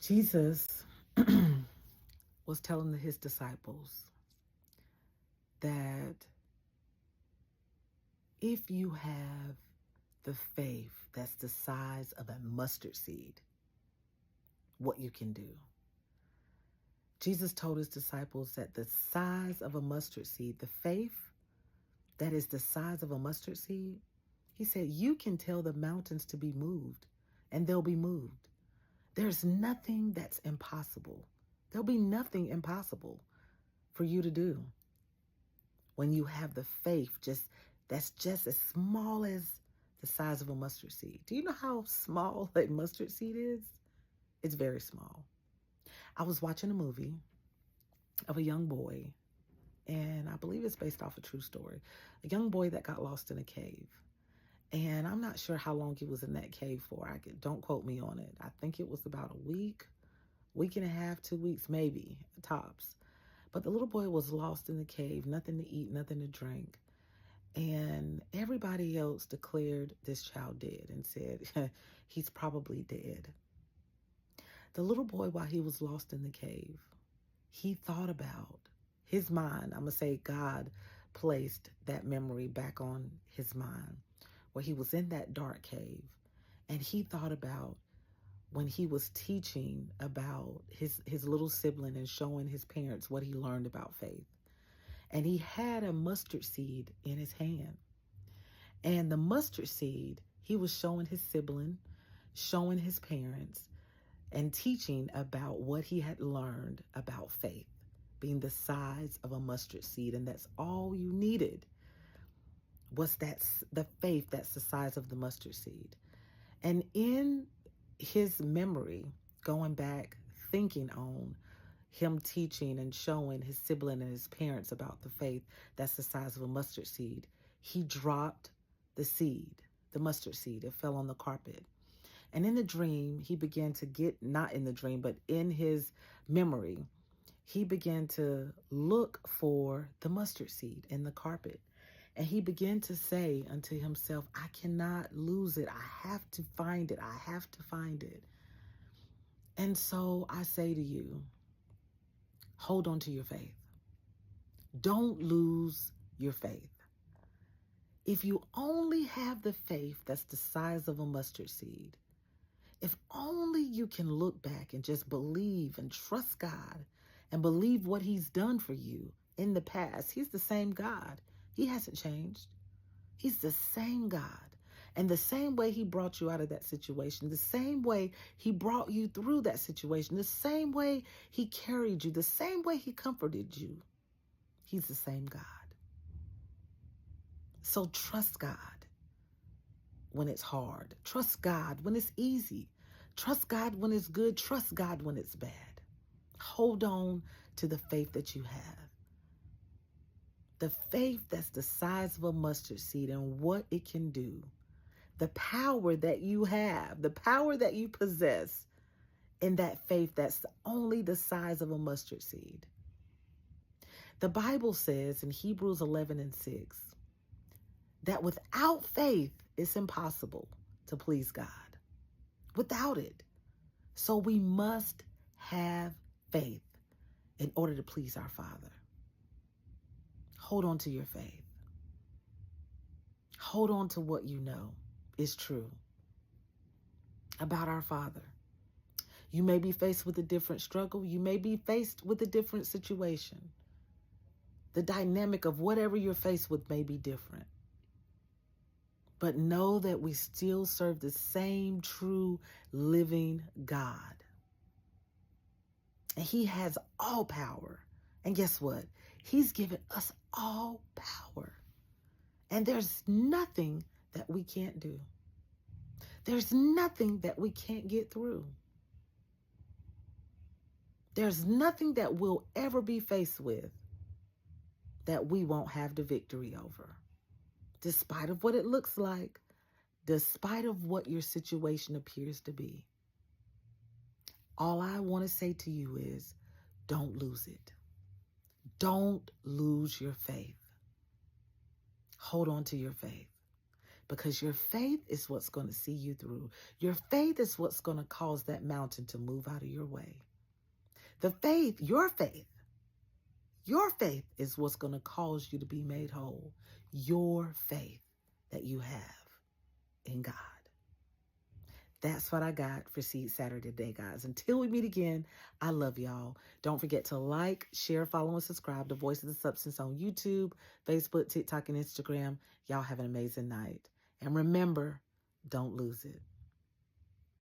Jesus was telling his disciples that if you have the faith that's the size of a mustard seed, what you can do. Jesus told his disciples that the size of a mustard seed, the faith that is the size of a mustard seed, he said, you can tell the mountains to be moved and they'll be moved. There's nothing that's impossible. There'll be nothing impossible for you to do when you have the faith that's just as small as the size of a mustard seed. Do you know how small a mustard seed is? It's very small. I was watching a movie of a young boy, and I believe it's based off a true story. A young boy that got lost in a cave. And I'm not sure how long he was in that cave for. Don't quote me on it. I think it was about a week and a half, 2 weeks, maybe, tops. But the little boy was lost in the cave, nothing to eat, nothing to drink. And everybody else declared this child dead and said, he's probably dead. The little boy, while he was lost in the cave, he thought about his mind. I'm going to say God placed that memory back on his mind where he was in that dark cave. And he thought about when he was teaching about his little sibling and showing his parents what he learned about faith. And he had a mustard seed in his hand. And the mustard seed, he was showing his sibling, showing his parents, and teaching about what he had learned about faith, being the size of a mustard seed. And that's all you needed was the faith that's the size of the mustard seed. And in his memory, going back, thinking on him teaching and showing his sibling and his parents about the faith that's the size of a mustard seed, he dropped the seed, the mustard seed. It fell on the carpet. And in the dream, he began to not in the dream, but in his memory, he began to look for the mustard seed in the carpet. And he began to say unto himself, I cannot lose it. I have to find it. I have to find it. And so I say to you, hold on to your faith. Don't lose your faith. If you only have the faith that's the size of a mustard seed, if only you can look back and just believe and trust God and believe what he's done for you in the past. He's the same God. He hasn't changed. He's the same God. And the same way he brought you out of that situation, the same way he brought you through that situation, the same way he carried you, the same way he comforted you, he's the same God. So trust God when it's hard. Trust God when it's easy. Trust God when it's good. Trust God when it's bad. Hold on to the faith that you have. The faith that's the size of a mustard seed and what it can do. The power that you have, the power that you possess in that faith that's only the size of a mustard seed. The Bible says in Hebrews 11:6 that without faith, it's impossible to please God. Without it. So we must have faith in order to please our Father. Hold on to your faith. Hold on to what you know is true about our Father. You may be faced with a different struggle. You may be faced with a different situation. The dynamic of whatever you're faced with may be different. But know that we still serve the same true living God. And he has all power. And guess what? He's given us all power. And there's nothing that we can't do. There's nothing that we can't get through. There's nothing that we'll ever be faced with that we won't have the victory over. Despite of what it looks like, despite of what your situation appears to be. All I want to say to you is, don't lose it. Don't lose your faith. Hold on to your faith. because your faith is what's going to see you through. Your faith is what's going to cause that mountain to move out of your way. Your faith is what's going to cause you to be made whole. Your faith that you have in God. That's what I got for Seed Saturday today, guys. Until we meet again, I love y'all. Don't forget to like, share, follow, and subscribe to Voice of the Substance on YouTube, Facebook, TikTok, and Instagram. Y'all have an amazing night. And remember, don't lose it.